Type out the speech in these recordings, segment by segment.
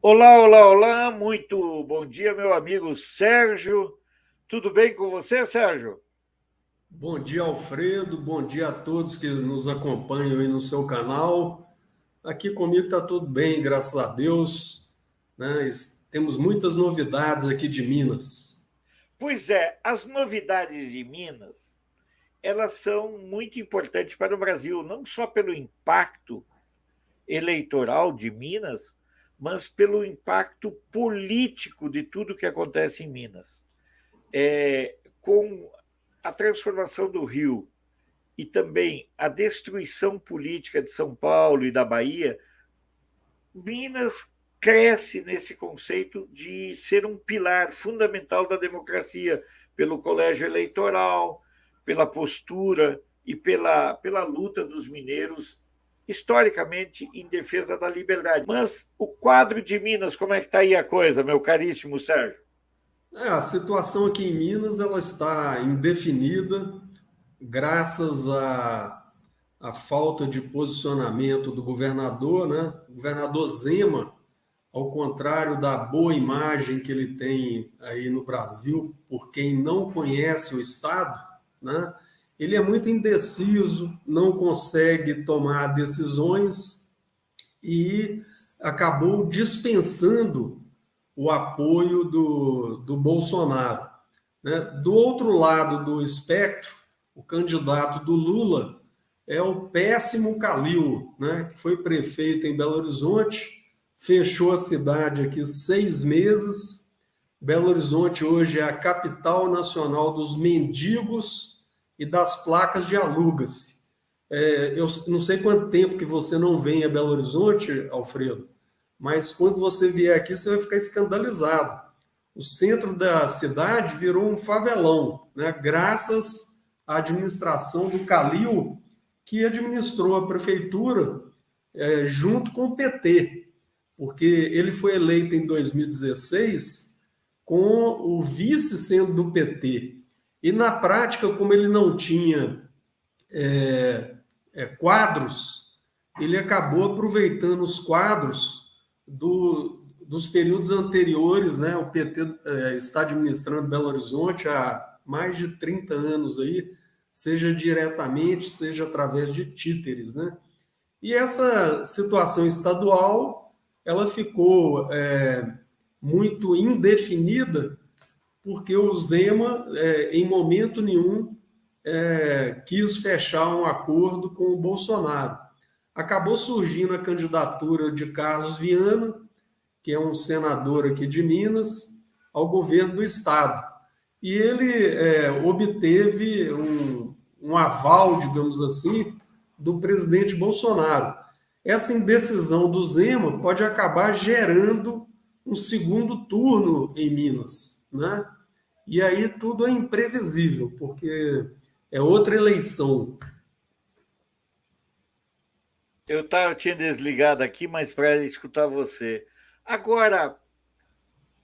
Olá, olá, olá, muito bom dia, meu amigo Sérgio. Tudo bem com você, Sérgio? Bom dia, Alfredo. Bom dia a todos que nos acompanham aí no seu canal. Aqui comigo está tudo bem, graças a Deus, né? Temos muitas novidades aqui de Minas. Pois é, as novidades de Minas, elas são muito importantes para o Brasil, não só pelo impacto eleitoral de Minas, mas pelo impacto político de tudo que acontece em Minas. Com a transformação do Rio e também a destruição política de São Paulo e da Bahia, Minas cresce nesse conceito de ser um pilar fundamental da democracia, pelo colégio eleitoral, pela postura e pela luta dos mineiros, historicamente, em defesa da liberdade. Mas o quadro de Minas, como é que está aí a coisa, meu caríssimo Sérgio? A situação aqui em Minas ela está indefinida, graças à falta de posicionamento do governador, né? O governador Zema, ao contrário da boa imagem que ele tem aí no Brasil, por quem não conhece o Estado, né? Ele é muito indeciso, não consegue tomar decisões e acabou dispensando o apoio do Bolsonaro, né? Do outro lado do espectro, o candidato do Lula é o péssimo Calil, né? Que foi prefeito em Belo Horizonte, fechou a cidade aqui 6 meses. Belo Horizonte hoje é a capital nacional dos mendigos e das placas de aluga-se. Eu não sei quanto tempo que você não vem a Belo Horizonte, Alfredo, mas quando você vier aqui, você vai ficar escandalizado. O centro da cidade virou um favelão, né? Graças à administração do Calil, que administrou a prefeitura junto com o PT, porque ele foi eleito em 2016 com o vice sendo do PT. E na prática, como ele não tinha quadros, ele acabou aproveitando os quadros dos períodos anteriores, né? O PT está administrando Belo Horizonte há mais de 30 anos aí, seja diretamente, seja através de títeres, né? E essa situação estadual, ela ficou muito indefinida, porque o Zema, em momento nenhum, quis fechar um acordo com o Bolsonaro. Acabou surgindo a candidatura de Carlos Viana, que é um senador aqui de Minas, ao governo do Estado. E ele obteve um aval, digamos assim, do presidente Bolsonaro. Essa indecisão do Zema pode acabar gerando um segundo turno em Minas, né? E aí tudo é imprevisível, porque é outra eleição. Eu tinha desligado aqui, mas para escutar você. Agora,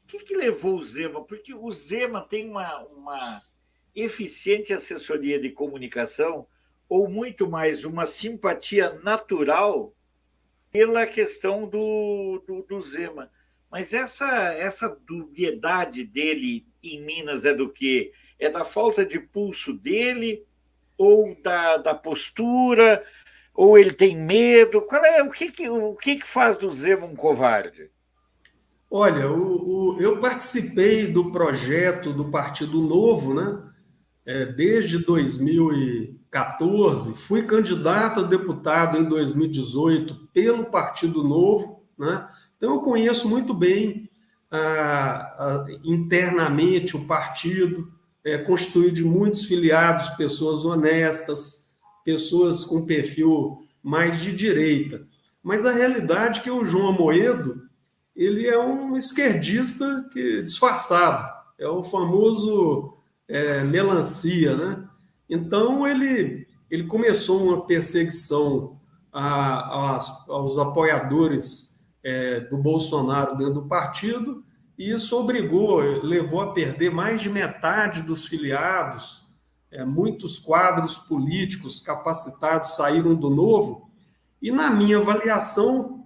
que levou o Zema? Porque o Zema tem uma eficiente assessoria de comunicação, ou muito mais, uma simpatia natural pela questão do Zema. Mas essa dubiedade dele em Minas é do quê? É da falta de pulso dele, ou da postura, ou ele tem medo? O que faz do Zema um covarde? Olha, eu participei do projeto do Partido Novo, né? Desde 2014, fui candidato a deputado em 2018 pelo Partido Novo, né? Então eu conheço muito bem internamente o partido, constituído de muitos filiados, pessoas honestas, pessoas com perfil mais de direita. Mas a realidade é que o João Amoedo ele é um esquerdista disfarçado, é o famoso melancia, né? Então ele começou uma perseguição aos apoiadores do Bolsonaro dentro do partido, e isso levou a perder mais de metade dos filiados, muitos quadros políticos capacitados saíram do Novo, e na minha avaliação,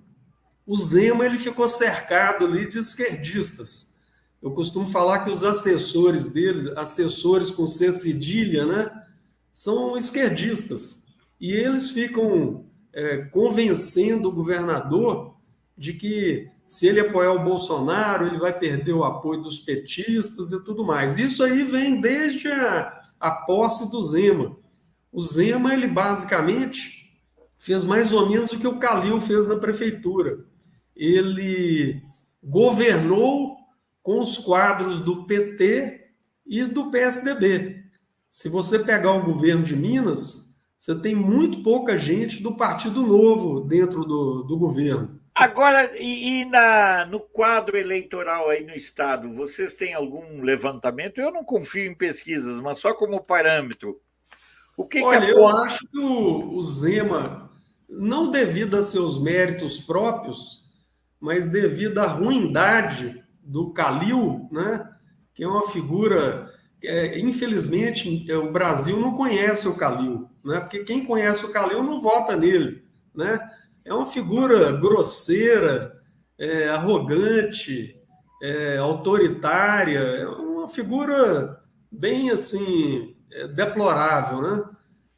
o Zema ele ficou cercado ali de esquerdistas. Eu costumo falar que os assessores deles, assessores com C cedilha, né, são esquerdistas. E eles ficam convencendo o governador de que, se ele apoiar o Bolsonaro, ele vai perder o apoio dos petistas e tudo mais. Isso aí vem desde a posse do Zema. O Zema, ele basicamente fez mais ou menos o que o Calil fez na prefeitura. Ele governou com os quadros do PT e do PSDB. Se você pegar o governo de Minas, você tem muito pouca gente do Partido Novo dentro do governo. Agora, no quadro eleitoral aí no estado, vocês têm algum levantamento? Eu não confio em pesquisas, mas só como parâmetro. Olha, eu acho que o Zema, não devido a seus méritos próprios, mas devido à ruindade do Calil, né, que é uma figura... infelizmente, o Brasil não conhece o Calil, né, porque quem conhece o Calil não vota nele, né? É uma figura grosseira, arrogante, autoritária, é uma figura bem assim, deplorável, né?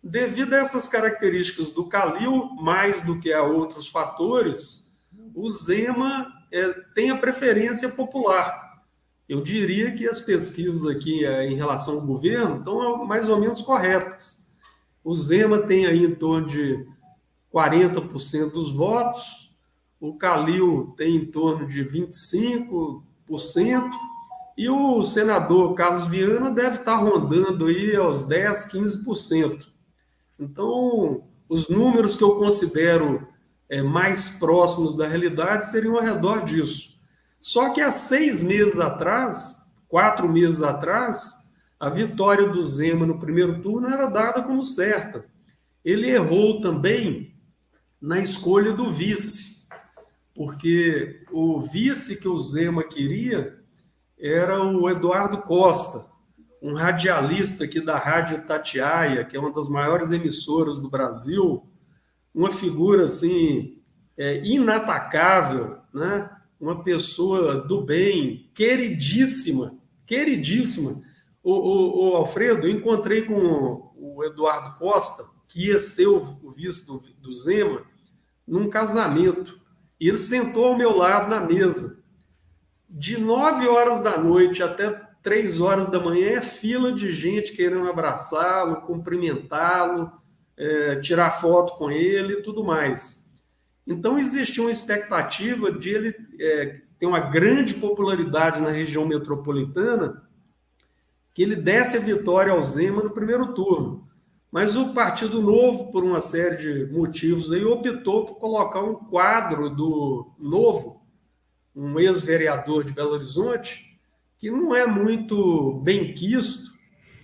Devido a essas características do Calil, mais do que a outros fatores, o Zema tem a preferência popular. Eu diria que as pesquisas aqui em relação ao governo estão mais ou menos corretas. O Zema tem aí em torno de 40% dos votos, o Calil tem em torno de 25%, e o senador Carlos Viana deve estar rondando aí aos 10%, 15%. Então, os números que eu considero mais próximos da realidade seriam ao redor disso. Só que há 6 meses atrás, 4 meses atrás, a vitória do Zema no primeiro turno era dada como certa. Ele errou também na escolha do vice, porque o vice que o Zema queria era o Eduardo Costa, um radialista aqui da Rádio Itatiaia, que é uma das maiores emissoras do Brasil, uma figura assim inatacável, né? Uma pessoa do bem, queridíssima. O Alfredo, eu encontrei com o Eduardo Costa, que ia ser o vice do Zema, num casamento. E ele sentou ao meu lado na mesa. De 9 horas da noite até 3 horas da manhã é fila de gente querendo abraçá-lo, cumprimentá-lo, tirar foto com ele e tudo mais. Então, existia uma expectativa de ele ter uma grande popularidade na região metropolitana, que ele desse a vitória ao Zema no primeiro turno. Mas o Partido Novo, por uma série de motivos, aí, optou por colocar um quadro do Novo, um ex-vereador de Belo Horizonte, que não é muito benquisto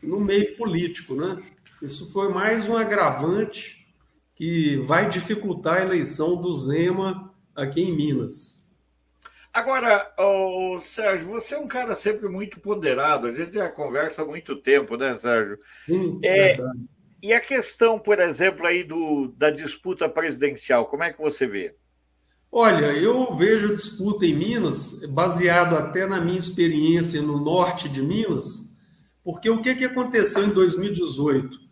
no meio político, né? Isso foi mais um agravante que vai dificultar a eleição do Zema aqui em Minas. Agora, Sérgio, você é um cara sempre muito ponderado, a gente já conversa há muito tempo, né, Sérgio? Sim, verdade. E a questão, por exemplo, aí da disputa presidencial, como é que você vê? Olha, eu vejo a disputa em Minas, baseado até na minha experiência no norte de Minas, porque o que aconteceu em 2018?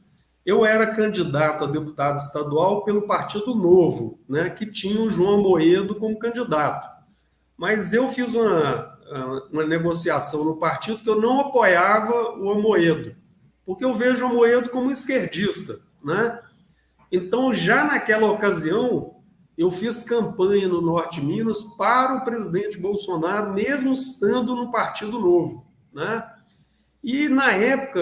Eu era candidato a deputado estadual pelo Partido Novo, né, que tinha o João Amoedo como candidato. Mas eu fiz uma negociação no partido que eu não apoiava o Amoedo, porque eu vejo o Amoedo como esquerdista, né? Então, já naquela ocasião, eu fiz campanha no Norte de Minas para o presidente Bolsonaro, mesmo estando no Partido Novo, né? E, na época,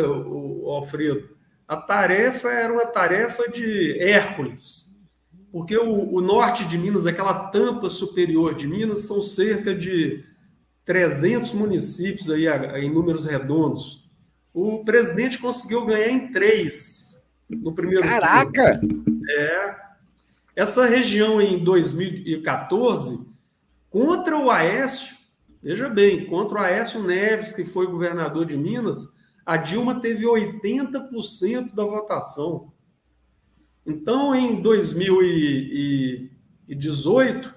Alfredo, a tarefa era uma tarefa de Hércules, porque o norte de Minas, aquela tampa superior de Minas, são cerca de 300 municípios aí, em números redondos. O presidente conseguiu ganhar em 3 no primeiro turno. Caraca! Essa região em 2014, contra o Aécio, veja bem, contra o Aécio Neves, que foi governador de Minas, a Dilma teve 80% da votação. Então, em 2018,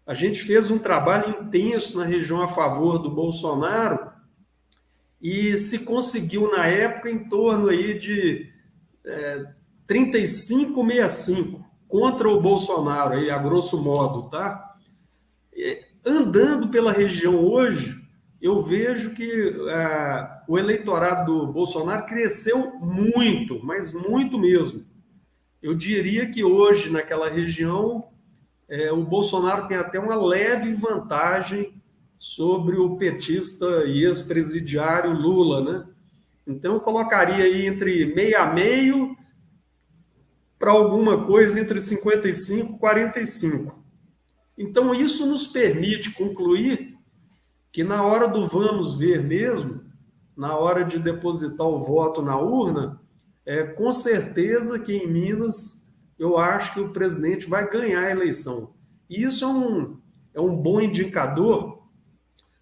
a gente fez um trabalho intenso na região a favor do Bolsonaro e se conseguiu, na época, em torno aí de 35-65 contra o Bolsonaro, aí, a grosso modo, tá? Andando pela região hoje, eu vejo que o eleitorado do Bolsonaro cresceu muito, mas muito mesmo. Eu diria que hoje, naquela região, o Bolsonaro tem até uma leve vantagem sobre o petista e ex-presidiário Lula, né? Então, eu colocaria aí entre meio a meio para alguma coisa entre 55 e 45. Então, isso nos permite concluir que na hora do vamos ver mesmo, na hora de depositar o voto na urna, com certeza que em Minas eu acho que o presidente vai ganhar a eleição. E isso é um bom indicador,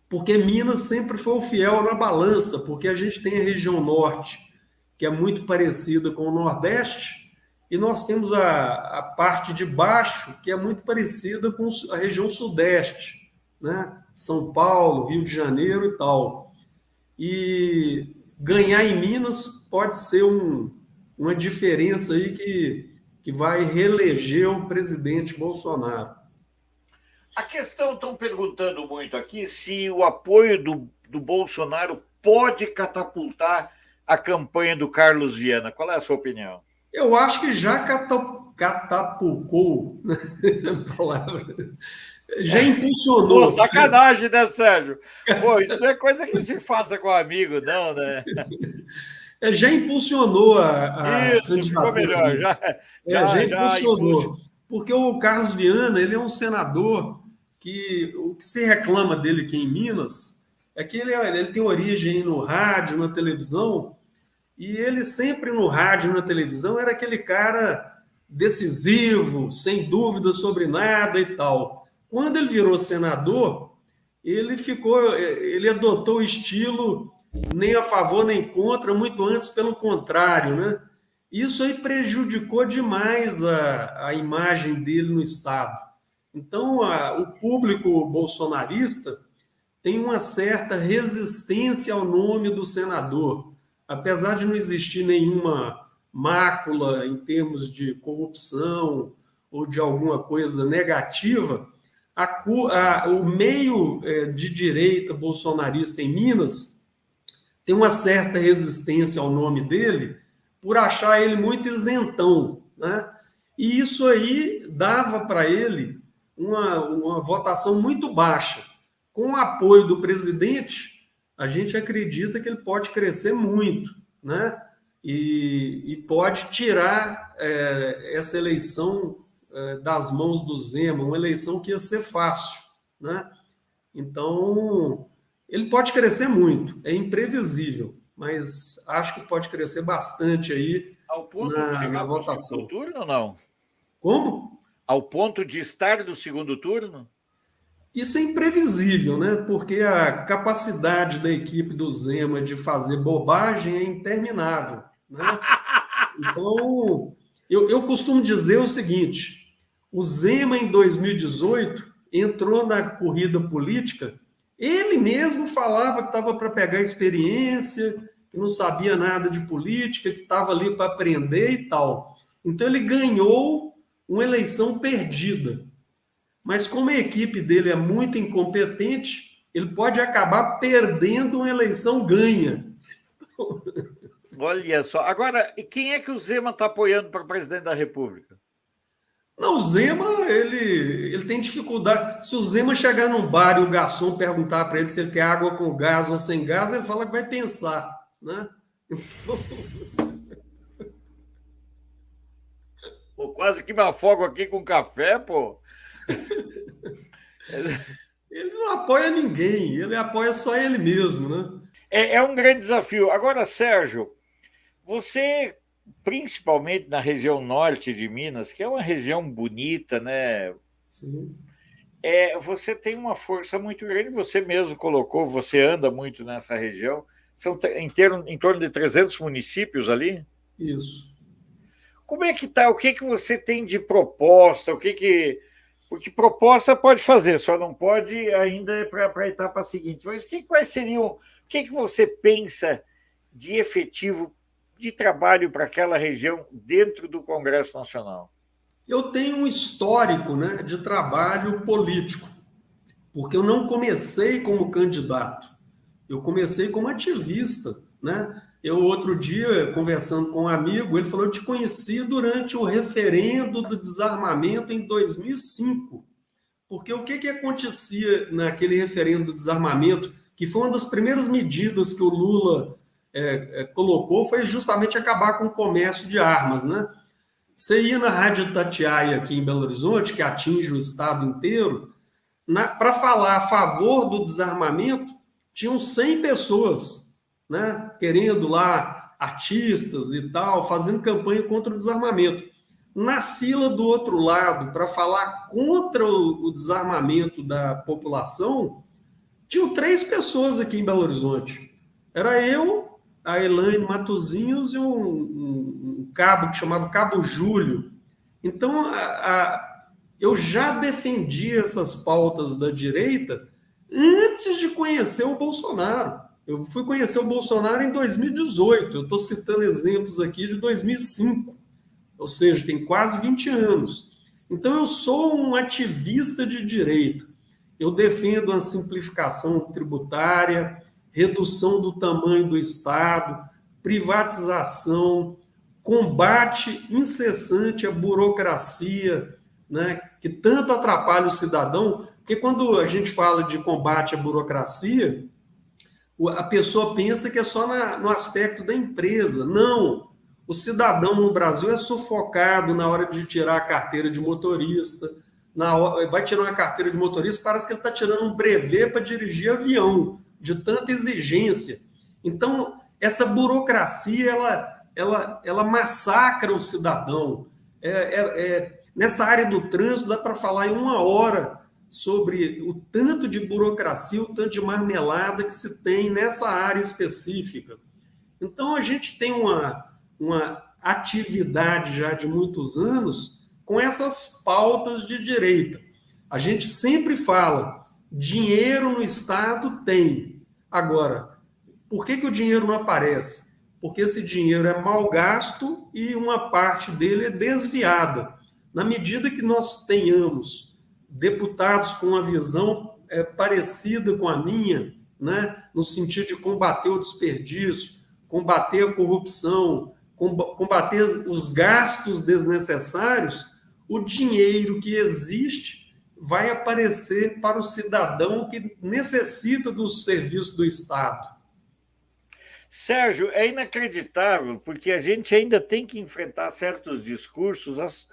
porque Minas sempre foi o fiel na balança, porque a gente tem a região norte, que é muito parecida com o Nordeste, e nós temos a parte de baixo, que é muito parecida com a região Sudeste, né? São Paulo, Rio de Janeiro e tal. E ganhar em Minas pode ser uma diferença aí que vai reeleger o presidente Bolsonaro. A questão, estão perguntando muito aqui se o apoio do Bolsonaro pode catapultar a campanha do Carlos Viana. Qual é a sua opinião? Eu acho que já catapultou a palavra. Já impulsionou. Pô, sacanagem, né, Sérgio? Pô, isso não é coisa que se faça com amigo, não, né? Já impulsionou a isso, ficou melhor. Já impulsionou. Porque o Carlos Viana, ele é um senador que o que se reclama dele aqui em Minas é que ele tem origem no rádio, na televisão, e ele sempre no rádio e na televisão era aquele cara decisivo, sem dúvida sobre nada e tal. Quando ele virou senador, ele adotou o estilo nem a favor nem contra, muito antes pelo contrário, né? Isso aí prejudicou demais a imagem dele no Estado. Então, o público bolsonarista tem uma certa resistência ao nome do senador. Apesar de não existir nenhuma mácula em termos de corrupção ou de alguma coisa negativa, o meio de direita bolsonarista em Minas tem uma certa resistência ao nome dele por achar ele muito isentão, né? E isso aí dava para ele uma votação muito baixa. Com o apoio do presidente, a gente acredita que ele pode crescer muito, né? E pode tirar essa eleição das mãos do Zema, uma eleição que ia ser fácil, né? Então, ele pode crescer muito, é imprevisível, mas acho que pode crescer bastante aí ao ponto de chegar na votação. No segundo turno ou não? Como? Ao ponto de estar no segundo turno? Isso é imprevisível, né? Porque a capacidade da equipe do Zema de fazer bobagem é interminável, né? Então, eu costumo dizer o seguinte: o Zema, em 2018, entrou na corrida política, ele mesmo falava que estava para pegar experiência, que não sabia nada de política, que estava ali para aprender e tal. Então, ele ganhou uma eleição perdida. Mas como a equipe dele é muito incompetente, ele pode acabar perdendo uma eleição ganha. Olha só. Agora, e quem é que o Zema está apoiando para presidente da República? Não, o Zema, ele tem dificuldade. Se o Zema chegar num bar e o garçom perguntar para ele se ele quer água com gás ou sem gás, ele fala que vai pensar, né? Pô, quase que me afogo aqui com café, pô. Ele não apoia ninguém, ele apoia só ele mesmo, né? É um grande desafio. Agora, Sérgio, você, principalmente na região norte de Minas, que é uma região bonita, né? Sim. Você tem uma força muito grande, você mesmo colocou, você anda muito nessa região, São em torno de 300 municípios ali? Isso. Como é que está? O que você tem de proposta? Porque proposta pode fazer, só não pode ainda para a etapa seguinte. Mas quais seriam? O que você pensa de efetivo de trabalho para aquela região dentro do Congresso Nacional? Eu tenho um histórico, né, de trabalho político, porque eu não comecei como candidato, eu comecei como ativista, né? Eu, outro dia, conversando com um amigo, ele falou: eu te conheci durante o referendo do desarmamento em 2005. Porque o que acontecia naquele referendo do desarmamento, que foi uma das primeiras medidas que o Lula colocou, foi justamente acabar com o comércio de armas, né? Você ia na Rádio Itatiaia, aqui em Belo Horizonte, que atinge o estado inteiro, para falar a favor do desarmamento, tinham 100 pessoas, né, querendo lá, artistas e tal, fazendo campanha contra o desarmamento. Na fila do outro lado, para falar contra o desarmamento da população, tinham 3 pessoas aqui em Belo Horizonte. Era eu, a Elaine Matosinhos e um cabo que chamava Cabo Júlio. Então, eu já defendi essas pautas da direita antes de conhecer o Bolsonaro. Eu fui conhecer o Bolsonaro em 2018. Eu estou citando exemplos aqui de 2005. Ou seja, tem quase 20 anos. Então, eu sou um ativista de direita. Eu defendo a simplificação tributária, redução do tamanho do Estado, privatização, combate incessante à burocracia, né, que tanto atrapalha o cidadão, porque quando a gente fala de combate à burocracia, a pessoa pensa que é só no aspecto da empresa. Não, o cidadão no Brasil é sufocado na hora de tirar a carteira de motorista, vai tirar uma carteira de motorista, parece que ele está tirando um brevet para dirigir avião, de tanta exigência. Então, essa burocracia, ela massacra o cidadão. Nessa área do trânsito, dá para falar em 1 hora sobre o tanto de burocracia, o tanto de marmelada que se tem nessa área específica. Então, a gente tem uma atividade já de muitos anos com essas pautas de direita. A gente sempre fala, dinheiro no Estado tem. Agora, por que o dinheiro não aparece? Porque esse dinheiro é mal gasto e uma parte dele é desviada. Na medida que nós tenhamos deputados com uma visão parecida com a minha, né, no sentido de combater o desperdício, combater a corrupção, combater os gastos desnecessários, o dinheiro que existe vai aparecer para o cidadão que necessita do serviço do Estado. Sérgio, é inacreditável, porque a gente ainda tem que enfrentar certos discursos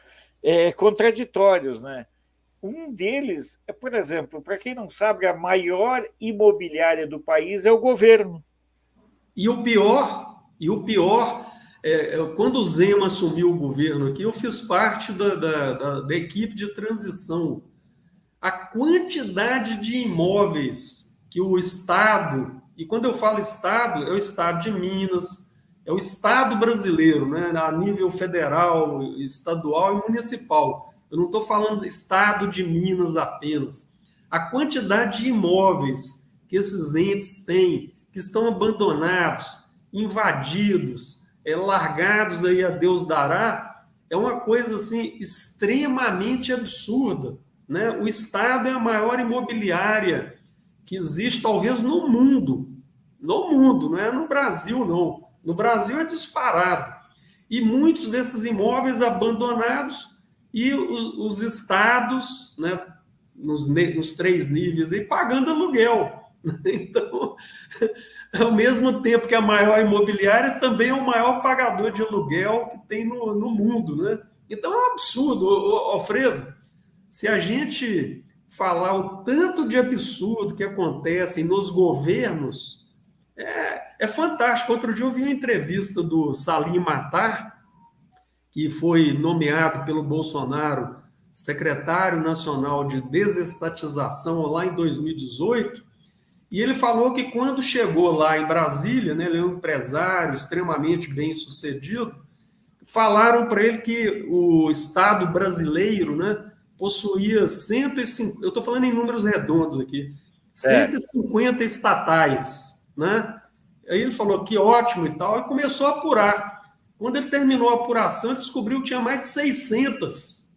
contraditórios, né? Um deles é, por exemplo, para quem não sabe, a maior imobiliária do país é o governo. E o pior, quando o Zema assumiu o governo aqui, eu fiz parte da equipe de transição. A quantidade de imóveis que o Estado, e quando eu falo Estado, é o Estado de Minas, é o Estado brasileiro, né, a nível federal, estadual e municipal. Eu não estou falando Estado de Minas apenas. A quantidade de imóveis que esses entes têm, que estão abandonados, invadidos, largados aí a Deus dará, é uma coisa assim extremamente absurda, né? O Estado é a maior imobiliária que existe, talvez, no mundo, não é no Brasil, não. No Brasil é disparado. E muitos desses imóveis abandonados e os estados, né, nos 3 níveis, aí, pagando aluguel. Então, ao mesmo tempo que a maior imobiliária, também é o maior pagador de aluguel que tem no mundo, né? Então, é um absurdo, Alfredo. Se a gente falar o tanto de absurdo que acontece nos governos, é fantástico. Outro dia eu vi uma entrevista do Salim Matar, que foi nomeado pelo Bolsonaro secretário nacional de desestatização lá em 2018, E ele falou que quando chegou lá em Brasília, né, ele é um empresário extremamente bem-sucedido, falaram para ele que o Estado brasileiro, né, possuía 150, eu estou falando em números redondos aqui, É. 150 estatais, né? Aí ele falou que ótimo e tal, e começou a apurar. Quando ele terminou a apuração, ele descobriu que tinha mais de 600.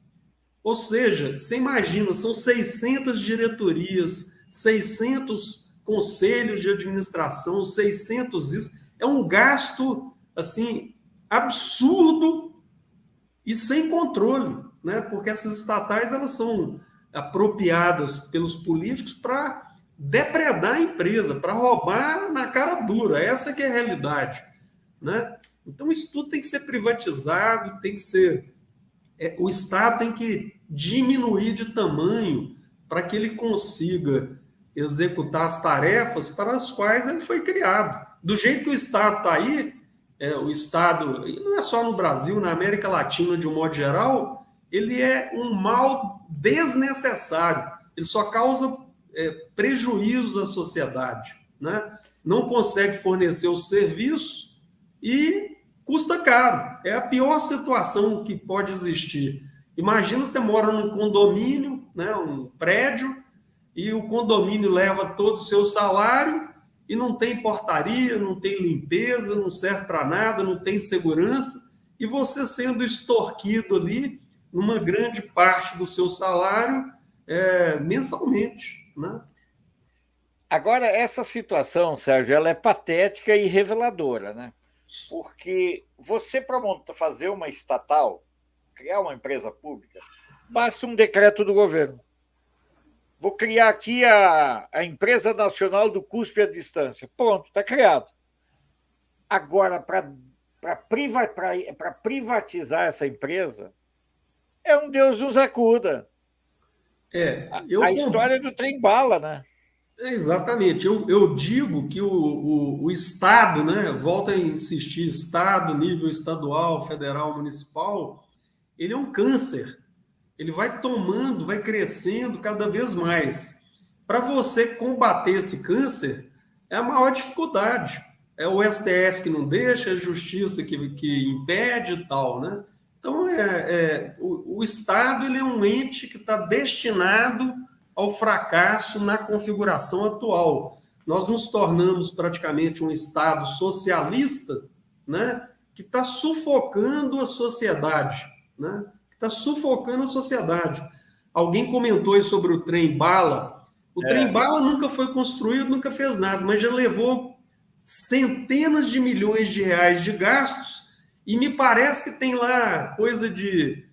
Ou seja, você imagina, são 600 diretorias, 600 conselhos de administração, 600 isso. É um gasto, assim, absurdo e sem controle, né? Porque essas estatais, elas são apropriadas pelos políticos para depredar a empresa, para roubar na cara dura. Essa que é a realidade, né? Então, isso tudo tem que ser privatizado, tem que ser... o Estado tem que diminuir de tamanho para que ele consiga executar as tarefas para as quais ele foi criado. Do jeito que o Estado está aí, o Estado, e não é só no Brasil, na América Latina de um modo geral, ele é um mal desnecessário. Ele só causa prejuízos à sociedade, né? Não consegue fornecer os serviços e custa caro. É a pior situação que pode existir. Imagina você mora num condomínio, né, um prédio, e o condomínio leva todo o seu salário e não tem portaria, não tem limpeza, não serve para nada, não tem segurança, e você sendo extorquido ali numa grande parte do seu salário mensalmente, né? Agora, essa situação, Sérgio, ela é patética e reveladora, né? Porque você, para fazer uma estatal, criar uma empresa pública, basta um decreto do governo. Vou criar aqui a Empresa Nacional do Cuspe à Distância. Pronto, está criado. Agora, para privatizar essa empresa, é um Deus nos acuda. A história do trem-bala, né? Exatamente. Eu digo que o Estado, né, volta a insistir, Estado, nível estadual, federal, municipal, ele é um câncer. Ele vai tomando, vai crescendo cada vez mais. Para você combater esse câncer, é a maior dificuldade. É o STF que não deixa, é a justiça que impede e tal, né? Então, o Estado ele é um ente que está destinado ao fracasso na configuração atual. Nós nos tornamos praticamente um Estado socialista, né, que está sufocando a sociedade, né? Está sufocando a sociedade. Alguém comentou aí sobre o trem-bala. O trem-bala nunca foi construído, nunca fez nada, mas já levou centenas de milhões de reais de gastos e me parece que tem lá coisa de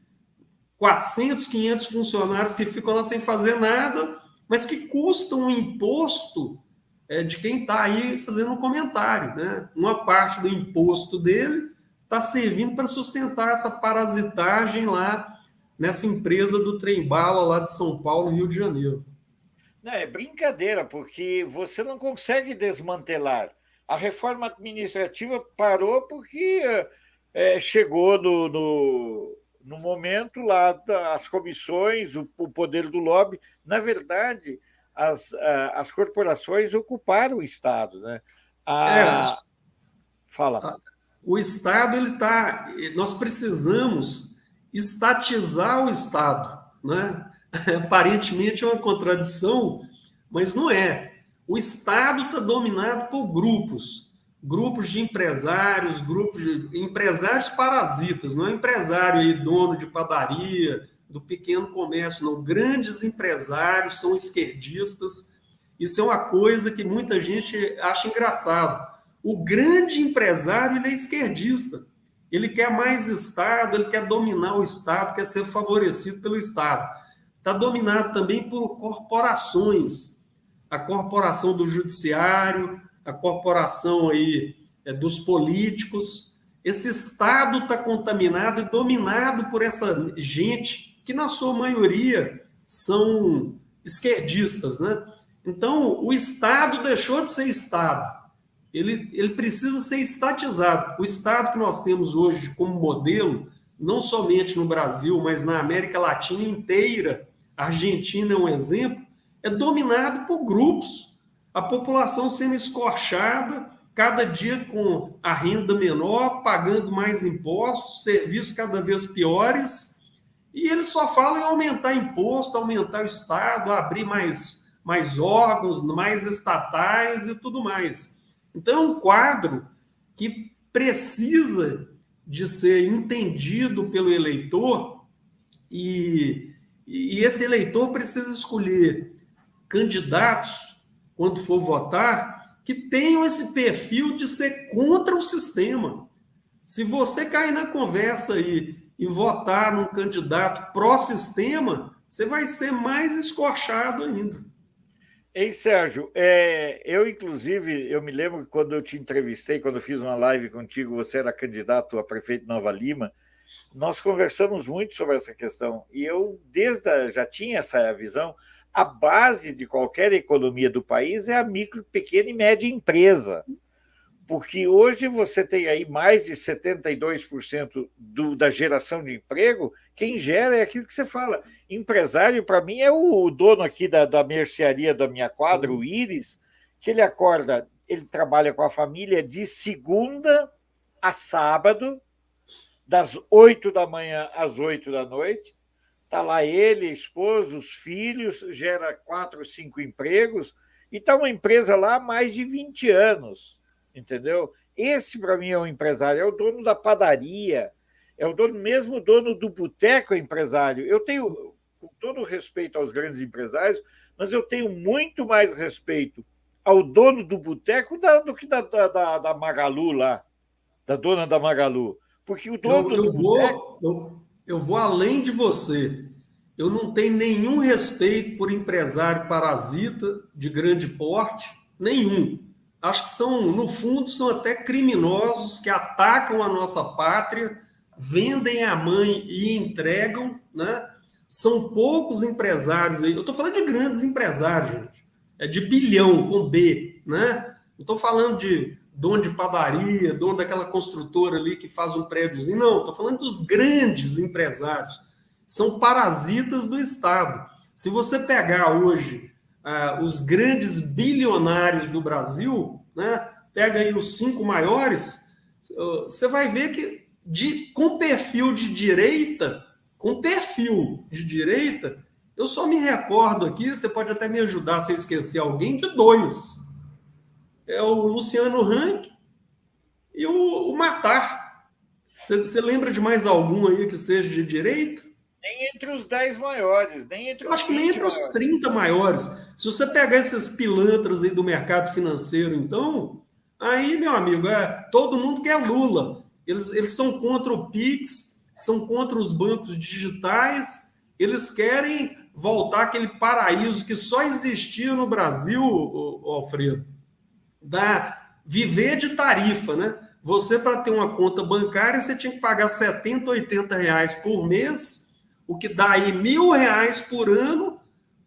400, 500 funcionários que ficam lá sem fazer nada, mas que custam um imposto de quem está aí fazendo um comentário, né? Uma parte do imposto dele está servindo para sustentar essa parasitagem lá nessa empresa do trem-bala lá de São Paulo, Rio de Janeiro. Não, é brincadeira, porque você não consegue desmantelar. A reforma administrativa parou porque chegou no momento lá das comissões, o poder do lobby. Na verdade, as corporações ocuparam o Estado, né? Fala. O Estado, nós precisamos estatizar o Estado, né? Aparentemente é uma contradição, mas não é. O Estado está dominado por grupos de empresários, grupos de empresários parasitas, não é empresário aí, dono de padaria, do pequeno comércio, não. Grandes empresários são esquerdistas. Isso é uma coisa que muita gente acha engraçado. O grande empresário ele é esquerdista. Ele quer mais Estado, ele quer dominar o Estado, quer ser favorecido pelo Estado. Está dominado também por corporações. A corporação do judiciário, a corporação aí dos políticos. Esse Estado está contaminado e dominado por essa gente que, na sua maioria, são esquerdistas, né? Então, o Estado deixou de ser Estado. Ele precisa ser estatizado. O Estado que nós temos hoje como modelo, não somente no Brasil, mas na América Latina inteira, a Argentina é um exemplo, é dominado por grupos. A população sendo escorchada, cada dia com a renda menor, pagando mais impostos, serviços cada vez piores, e eles só falam em aumentar imposto, aumentar o Estado, abrir mais órgãos, mais estatais e tudo mais. Então, é um quadro que precisa de ser entendido pelo eleitor e esse eleitor precisa escolher candidatos, quando for votar, que tenham esse perfil de ser contra o sistema. Se você cair na conversa aí e votar num candidato pró-sistema, você vai ser mais escorchado ainda. Ei, Sérgio, inclusive, eu me lembro que quando eu te entrevistei, quando eu fiz uma live contigo, você era candidato a prefeito de Nova Lima, nós conversamos muito sobre essa questão, e eu já tinha essa visão. A base de qualquer economia do país é a micro, pequena e média empresa, porque hoje você tem aí mais de 72% da geração de emprego, quem gera é aquilo que você fala. Empresário, para mim, é o dono aqui da mercearia da minha quadra, o Íris, que ele acorda, ele trabalha com a família de segunda a sábado, das 8 da manhã às 8 da noite, está lá ele, a esposa, os filhos, gera 4 ou 5 empregos, e está uma empresa lá há mais de 20 anos, entendeu? Esse, para mim, é um empresário, é o dono da padaria, é o dono, mesmo o dono do boteco é empresário. Eu tenho, com todo respeito aos grandes empresários, mas eu tenho muito mais respeito ao dono do boteco do que da Magalu lá, da dona da Magalu. Porque o dono do boteco... Eu vou além de você. Eu não tenho nenhum respeito por empresário parasita de grande porte, nenhum. Acho que no fundo, são até criminosos que atacam a nossa pátria, vendem a mãe e entregam, né? São poucos empresários aí. Eu estou falando de grandes empresários, gente. É de bilhão, com B, né? Não estou falando de dono de padaria, dono daquela construtora ali que faz um prédiozinho. Não, estou falando dos grandes empresários. São parasitas do Estado. Se você pegar hoje os grandes bilionários do Brasil, né, pega aí os 5 maiores, você vai ver que com perfil de direita, eu só me recordo aqui, você pode até me ajudar se eu esquecer alguém, de 2. É o Luciano Hang e o Matar. Você lembra de mais algum aí que seja de direita? Nem entre os 10 maiores, nem entre os Acho que nem entre os 30 maiores. Se você pegar esses pilantras aí do mercado financeiro, então, aí, meu amigo, todo mundo quer Lula. Eles são contra o Pix, são contra os bancos digitais, eles querem voltar àquele paraíso que só existia no Brasil, Alfredo. Viver de tarifa, né? Você, para ter uma conta bancária, você tinha que pagar 70, 80 reais por mês, o que dá aí R$ 1.000 por ano,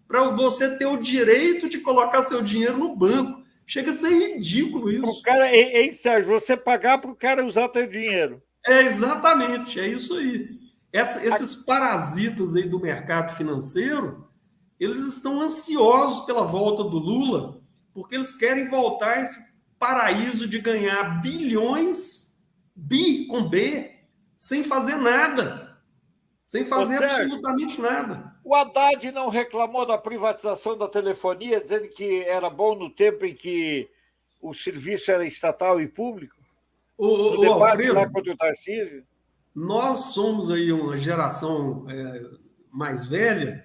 para você ter o direito de colocar seu dinheiro no banco. Chega a ser ridículo isso. O cara, Sérgio, você pagar para o cara usar teu dinheiro. Exatamente, é isso aí. Esses parasitas aí do mercado financeiro, eles estão ansiosos pela volta do Lula, porque eles querem voltar a esse paraíso de ganhar bilhões, com B, sem fazer nada. Sem fazer absolutamente nada. O Haddad não reclamou da privatização da telefonia, dizendo que era bom no tempo em que o serviço era estatal e público? O debate Alfredo, lá contra o Tarcísio? Nós somos aí uma geração mais velha.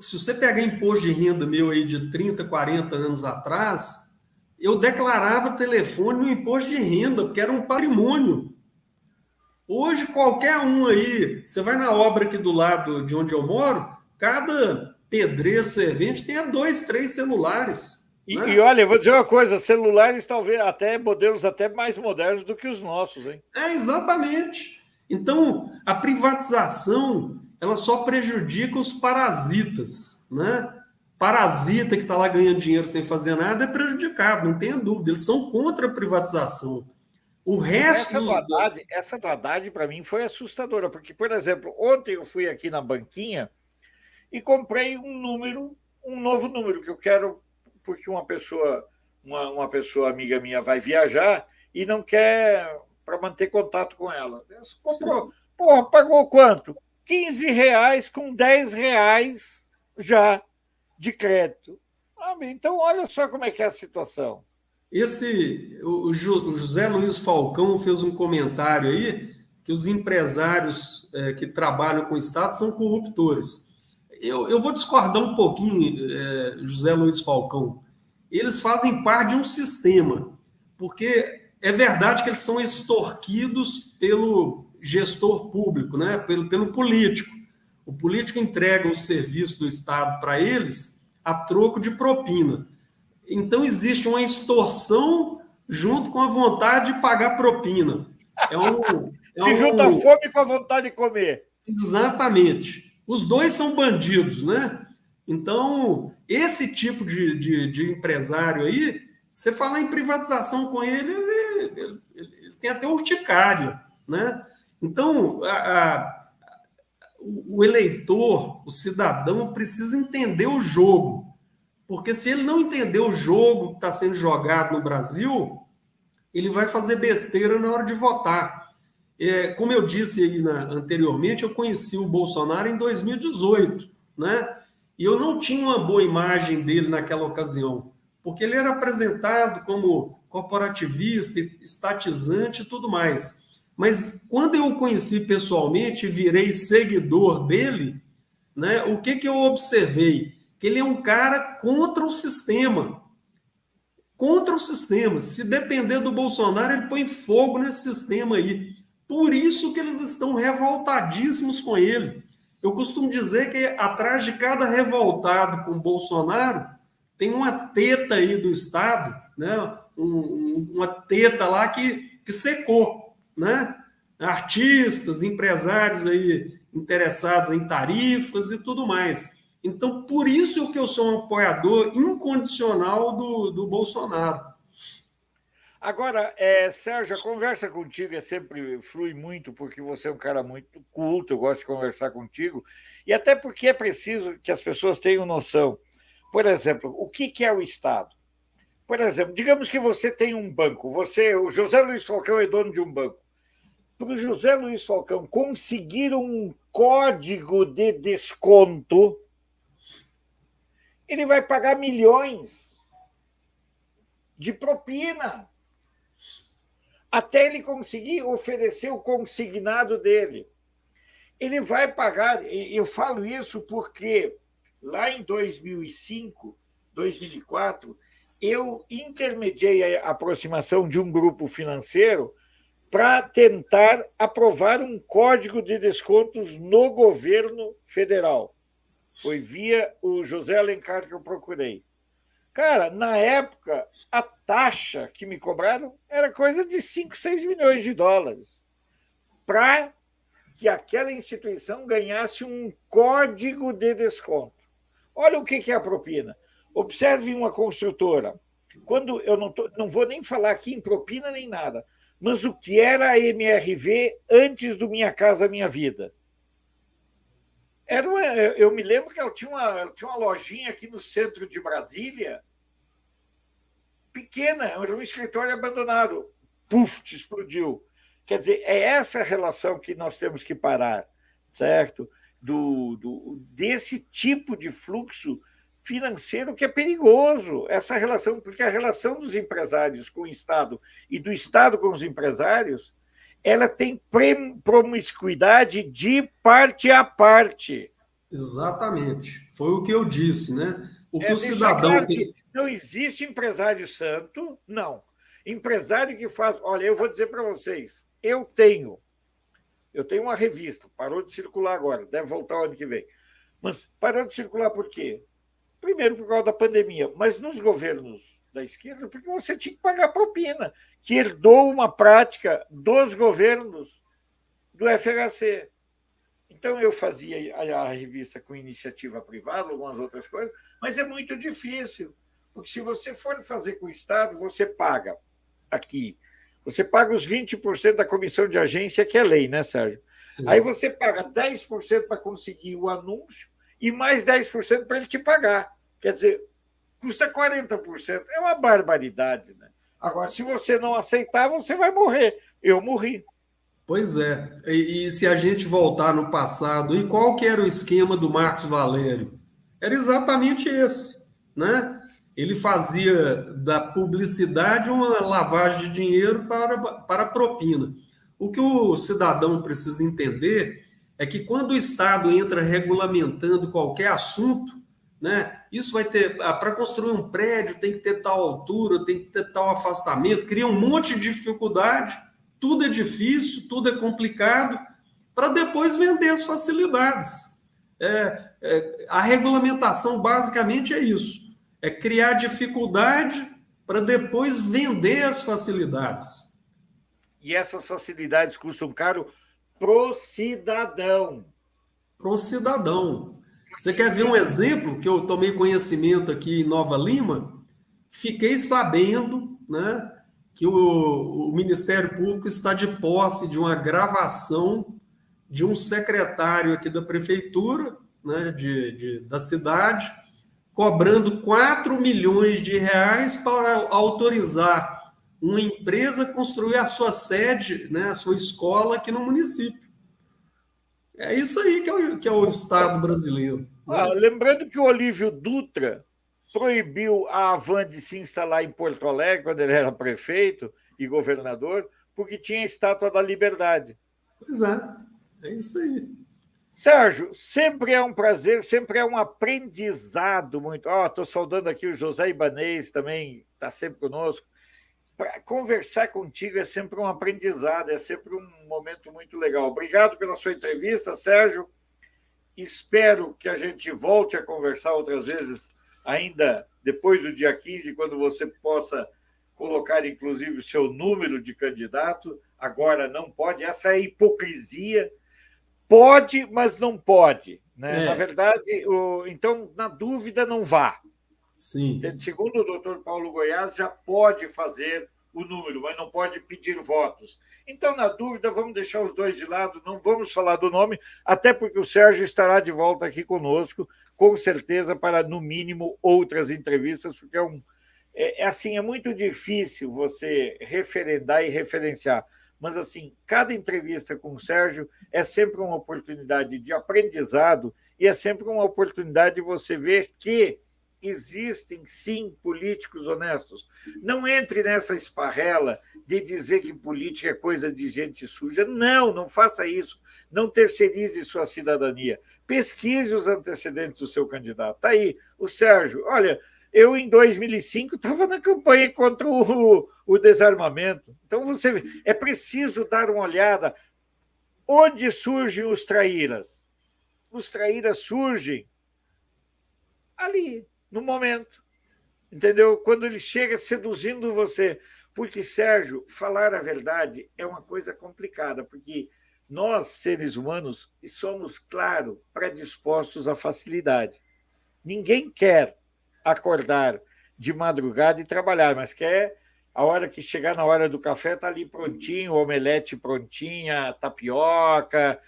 Se você pegar imposto de renda meu aí de 30, 40 anos atrás, eu declarava telefone no imposto de renda, porque era um patrimônio. Hoje, qualquer um aí, você vai na obra aqui do lado de onde eu moro, cada pedreiro, servente, tem 2, 3 celulares. Né? E olha, eu vou dizer uma coisa, celulares talvez até modelos até mais modernos do que os nossos, hein? Exatamente. Então, a privatização, ela só prejudica os parasitas, né? Parasita que está lá ganhando dinheiro sem fazer nada é prejudicado, não tenha dúvida. Eles são contra a privatização. O resto... Essa do Haddad, para mim, foi assustadora, porque, por exemplo, ontem eu fui aqui na banquinha e comprei um novo número, que eu quero porque uma pessoa amiga minha vai viajar e não quer para manter contato com ela. Você comprou, porra, pagou quanto? R$ 15 com R$ 10 já de crédito. Então, olha só como é que é a situação. O José Luiz Falcão fez um comentário aí que os empresários que trabalham com o Estado são corruptores. Eu vou discordar um pouquinho, José Luiz Falcão. Eles fazem parte de um sistema, porque é verdade que eles são extorquidos pelo gestor público, né? pelo político. O político entrega o serviço do Estado para eles a troco de propina. Então, existe uma extorsão junto com a vontade de pagar propina. Se junta a fome com a vontade de comer. Exatamente. Os dois são bandidos, né? Então, esse tipo de empresário aí, você falar em privatização com ele, ele tem até urticária, né? Então, o eleitor, o cidadão, precisa entender o jogo. Porque se ele não entender o jogo que está sendo jogado no Brasil, ele vai fazer besteira na hora de votar. Como eu disse aí anteriormente, eu conheci o Bolsonaro em 2018, né? E eu não tinha uma boa imagem dele naquela ocasião, porque ele era apresentado como corporativista, estatizante e tudo mais. Mas quando eu o conheci pessoalmente e virei seguidor dele, né, o que eu observei? Que ele é um cara contra o sistema. Contra o sistema. Se depender do Bolsonaro, ele põe fogo nesse sistema aí. Por isso que eles estão revoltadíssimos com ele. Eu costumo dizer que atrás de cada revoltado com o Bolsonaro tem uma teta aí do Estado, né? Uma teta lá que secou, né? Artistas, empresários aí interessados em tarifas e tudo mais. Então, por isso que eu sou um apoiador incondicional do Bolsonaro. Agora, Sérgio, a conversa contigo sempre flui muito, porque você é um cara muito culto, eu gosto de conversar contigo, e até porque é preciso que as pessoas tenham noção. Por exemplo, o que é o Estado? Por exemplo, digamos que você tem um banco, o José Luiz Falcão é dono de um banco. Para o José Luiz Falcão conseguir um código de desconto, ele vai pagar milhões de propina até ele conseguir oferecer o consignado dele. Ele vai pagar, eu falo isso porque lá em 2005, 2004, eu intermediei a aproximação de um grupo financeiro para tentar aprovar um código de descontos no governo federal. Foi via o José Alencar que eu procurei. Cara, na época, a taxa que me cobraram era coisa de 5, 6 milhões de dólares para que aquela instituição ganhasse um código de desconto. Olha o que é a propina. Observe uma construtora. Quando eu não vou nem falar aqui em propina nem nada, mas o que era a MRV antes do Minha Casa Minha Vida? Eu me lembro que ela tinha uma lojinha aqui no centro de Brasília, pequena, era um escritório abandonado. Puf, explodiu. Quer dizer, é essa relação que nós temos que parar, certo? Desse tipo de fluxo financeiro que é perigoso. Essa relação, porque a relação dos empresários com o Estado e do Estado com os empresários, ela tem promiscuidade de parte a parte. Exatamente. Foi o que eu disse, né? O que o cidadão claro que não existe empresário santo, não. Empresário que faz... Olha, eu vou dizer para vocês, eu tenho uma revista, parou de circular agora, deve voltar o ano que vem. Mas parou de circular por quê? Primeiro, por causa da pandemia, mas nos governos da esquerda, porque você tinha que pagar propina, que herdou uma prática dos governos do FHC. Então, eu fazia a revista com iniciativa privada, algumas outras coisas, mas é muito difícil, porque se você for fazer com o Estado, você paga aqui. Você paga os 20% da comissão de agência, que é lei, né, Sérgio? Sim. Aí você paga 10% para conseguir o anúncio, e mais 10% para ele te pagar. Quer dizer, custa 40%. É uma barbaridade, né? Agora, se você não aceitar, você vai morrer. Eu morri. Pois é. E se a gente voltar no passado, e qual que era o esquema do Marcos Valério? Era exatamente esse, né? Ele fazia da publicidade uma lavagem de dinheiro para propina. O que o cidadão precisa entender é que quando o Estado entra regulamentando qualquer assunto, né, isso vai ter, para construir um prédio tem que ter tal altura, tem que ter tal afastamento, cria um monte de dificuldade, tudo é difícil, tudo é complicado, para depois vender as facilidades. A regulamentação basicamente é isso: é criar dificuldade para depois vender as facilidades. E essas facilidades custam caro pro cidadão. Para o cidadão. Você quer ver um exemplo que eu tomei conhecimento aqui em Nova Lima? Fiquei sabendo, né, que o Ministério Público está de posse de uma gravação de um secretário aqui da prefeitura, né, da cidade, cobrando 4 milhões de reais para autorizar uma empresa a construir a sua sede, né, a sua escola aqui no município. É isso aí que é o Estado brasileiro. Né? Lembrando que o Olívio Dutra proibiu a Havan de se instalar em Porto Alegre, quando ele era prefeito e governador, porque tinha a Estátua da Liberdade. Pois é isso aí. Sérgio, sempre é um prazer, sempre é um aprendizado muito. Estou saudando aqui o José Ibanez, também está sempre conosco. Para conversar contigo é sempre um aprendizado, é sempre um momento muito legal. Obrigado pela sua entrevista, Sérgio. Espero que a gente volte a conversar outras vezes, ainda depois do dia 15, quando você possa colocar, inclusive, o seu número de candidato. Agora não pode, essa é a hipocrisia. Pode, mas não pode. Né? Na verdade, então, na dúvida, não vá. Sim. Segundo o doutor Paulo Goiás, já pode fazer o número, mas não pode pedir votos. Então, na dúvida, vamos deixar os dois de lado, não vamos falar do nome, até porque o Sérgio estará de volta aqui conosco, com certeza, para, no mínimo, outras entrevistas, porque é muito difícil você referendar e referenciar. Mas, assim, cada entrevista com o Sérgio é sempre uma oportunidade de aprendizado e é sempre uma oportunidade de você ver que existem, sim, políticos honestos. Não entre nessa esparrela de dizer que política é coisa de gente suja. Não, não faça isso. Não terceirize sua cidadania. Pesquise os antecedentes do seu candidato. Está aí, o Sérgio. Olha, eu, em 2005, estava na campanha contra o desarmamento. Então, você vê, é preciso dar uma olhada onde surgem os traíras. Os traíras surgem ali, no momento. Entendeu? Quando ele chega seduzindo você. Porque, Sérgio, falar a verdade é uma coisa complicada, porque nós, seres humanos, somos, claro, predispostos à facilidade. Ninguém quer acordar de madrugada e trabalhar, mas quer, a hora que chegar na hora do café, tá ali prontinho, omelete prontinha, tapioca,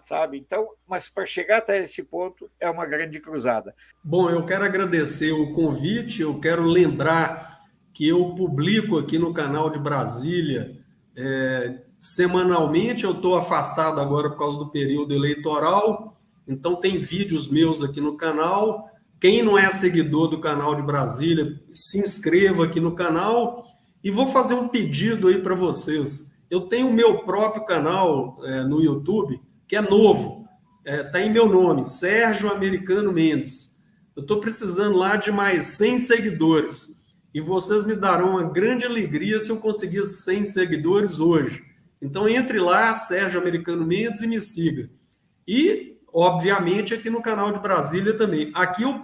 sabe? Então, mas para chegar até esse ponto é uma grande cruzada. Bom, eu quero agradecer o convite, eu quero lembrar que eu publico aqui no canal de Brasília, semanalmente. Eu estou afastado agora por causa do período eleitoral, então tem vídeos meus aqui no canal. Quem não é seguidor do canal de Brasília, se inscreva aqui no canal. E vou fazer um pedido aí para vocês. Eu tenho o meu próprio canal no YouTube, que é novo. Está em meu nome, Sérgio Americano Mendes. Eu estou precisando lá de mais 100 seguidores. E vocês me darão uma grande alegria se eu conseguir 100 seguidores hoje. Então entre lá, Sérgio Americano Mendes, e me siga. E obviamente aqui no canal de Brasília também. Aqui eu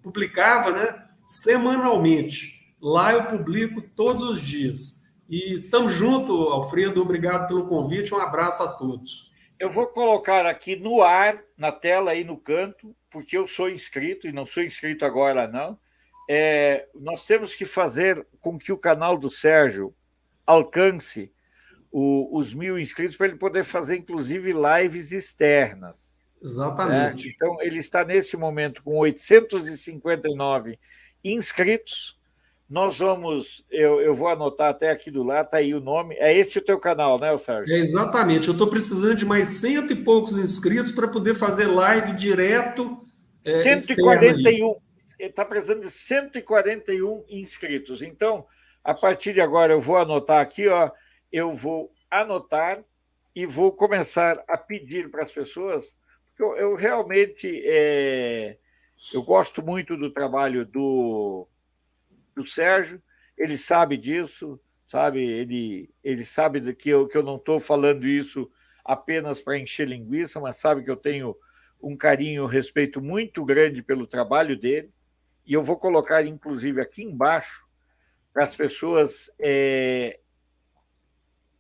publicava, né, semanalmente. Lá eu publico todos os dias. E estamos junto, Alfredo. Obrigado pelo convite. Um abraço a todos. Eu vou colocar aqui no ar, na tela aí no canto, porque eu sou inscrito, e não sou inscrito agora, não. Nós temos que fazer com que o canal do Sérgio alcance os 1.000 inscritos para ele poder fazer, inclusive, lives externas. certo? Exatamente. Então, ele está nesse momento com 859 inscritos. Nós vamos, eu vou anotar até aqui do lado, está aí o nome. É esse o teu canal, né, Sérgio? Exatamente. Eu estou precisando de mais cento e poucos inscritos para poder fazer live direto externa aí. 141, está precisando de 141 inscritos. Então, a partir de agora, eu vou anotar aqui, ó, eu vou anotar e vou começar a pedir para as pessoas, porque eu realmente eu gosto muito do trabalho do Sérgio, ele sabe disso, sabe? Ele sabe que eu não estou falando isso apenas para encher linguiça, mas sabe que eu tenho um carinho, um respeito muito grande pelo trabalho dele, e eu vou colocar, inclusive, aqui embaixo, para as pessoas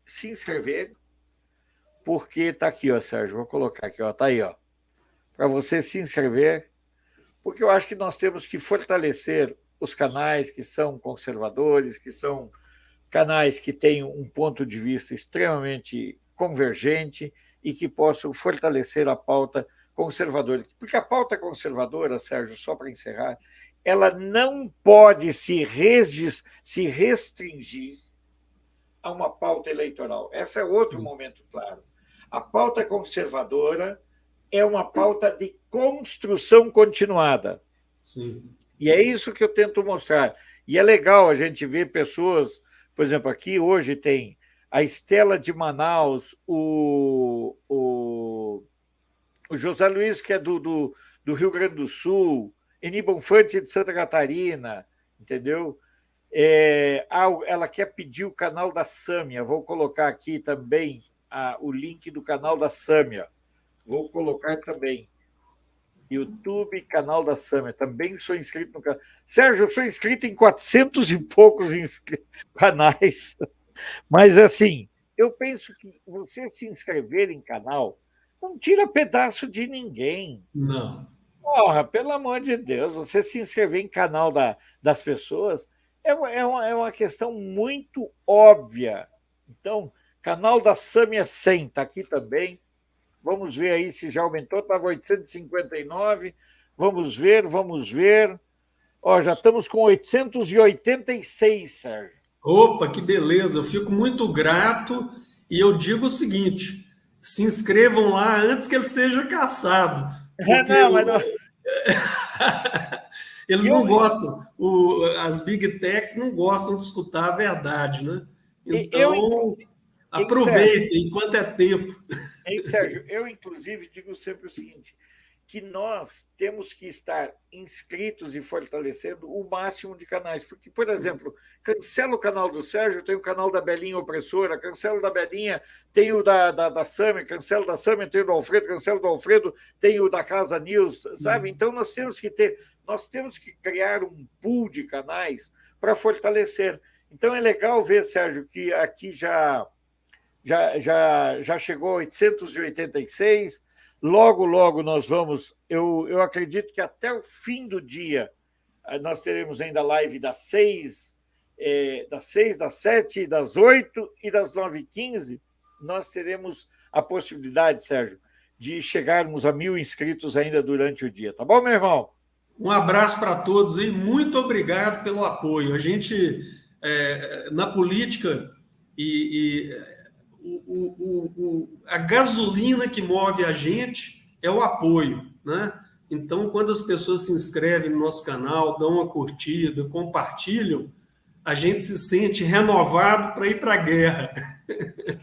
se inscreverem, porque está aqui, ó, Sérgio, vou colocar aqui, ó, está aí, ó, para você se inscrever, porque eu acho que nós temos que fortalecer os canais que são conservadores, que são canais que têm um ponto de vista extremamente convergente e que possam fortalecer a pauta conservadora. Porque a pauta conservadora, Sérgio, só para encerrar, ela não pode se restringir a uma pauta eleitoral. Esse é outro momento claro. A pauta conservadora é uma pauta de construção continuada. Sim. E é isso que eu tento mostrar. E é legal a gente ver pessoas, por exemplo, aqui hoje tem a Estela de Manaus, o José Luiz, que é do Rio Grande do Sul, Eni Bonfante de Santa Catarina, entendeu? Ela quer pedir o canal da Sâmia, vou colocar aqui também o link do canal da Sâmia, vou colocar também. YouTube, canal da Sâmia, também sou inscrito no canal. Sérgio, eu sou inscrito em 400 e poucos canais, mas assim, eu penso que você se inscrever em canal não tira pedaço de ninguém. Não. Porra, pelo amor de Deus, você se inscrever em canal das pessoas é uma questão muito óbvia. Então, canal da Sâmia 100 está aqui também. Vamos ver aí se já aumentou, estava 859. Vamos ver. Ó, já estamos com 886, Sérgio. Opa, que beleza! Eu fico muito grato e eu digo o seguinte: se inscrevam lá antes que ele seja caçado, porque Não, mas não. eles não gostam, as big techs não gostam de escutar a verdade, né? Então, aproveitem enquanto é tempo. Sérgio, eu, inclusive, digo sempre o seguinte, que nós temos que estar inscritos e fortalecendo o máximo de canais. Porque, por exemplo, cancela o canal do Sérgio, tem o canal da Belinha Opressora, cancela da Belinha, tem o da Sâmia, cancela da Sâmia, tem o do Alfredo, cancela do Alfredo, tem o da Casa News, sabe? Então, nós temos que criar um pool de canais para fortalecer. Então, é legal ver, Sérgio, que aqui já chegou a 886. Logo nós vamos. Eu acredito que até o fim do dia nós teremos ainda live das 6, das 7, das 8 e das 9h15. Nós teremos a possibilidade, Sérgio, de chegarmos a 1.000 inscritos ainda durante o dia. Tá bom, meu irmão? Um abraço para todos aí. Muito obrigado pelo apoio. A gente, na política a gasolina que move a gente é o apoio, né? Então, quando as pessoas se inscrevem no nosso canal, dão uma curtida, compartilham, a gente se sente renovado para ir para a guerra.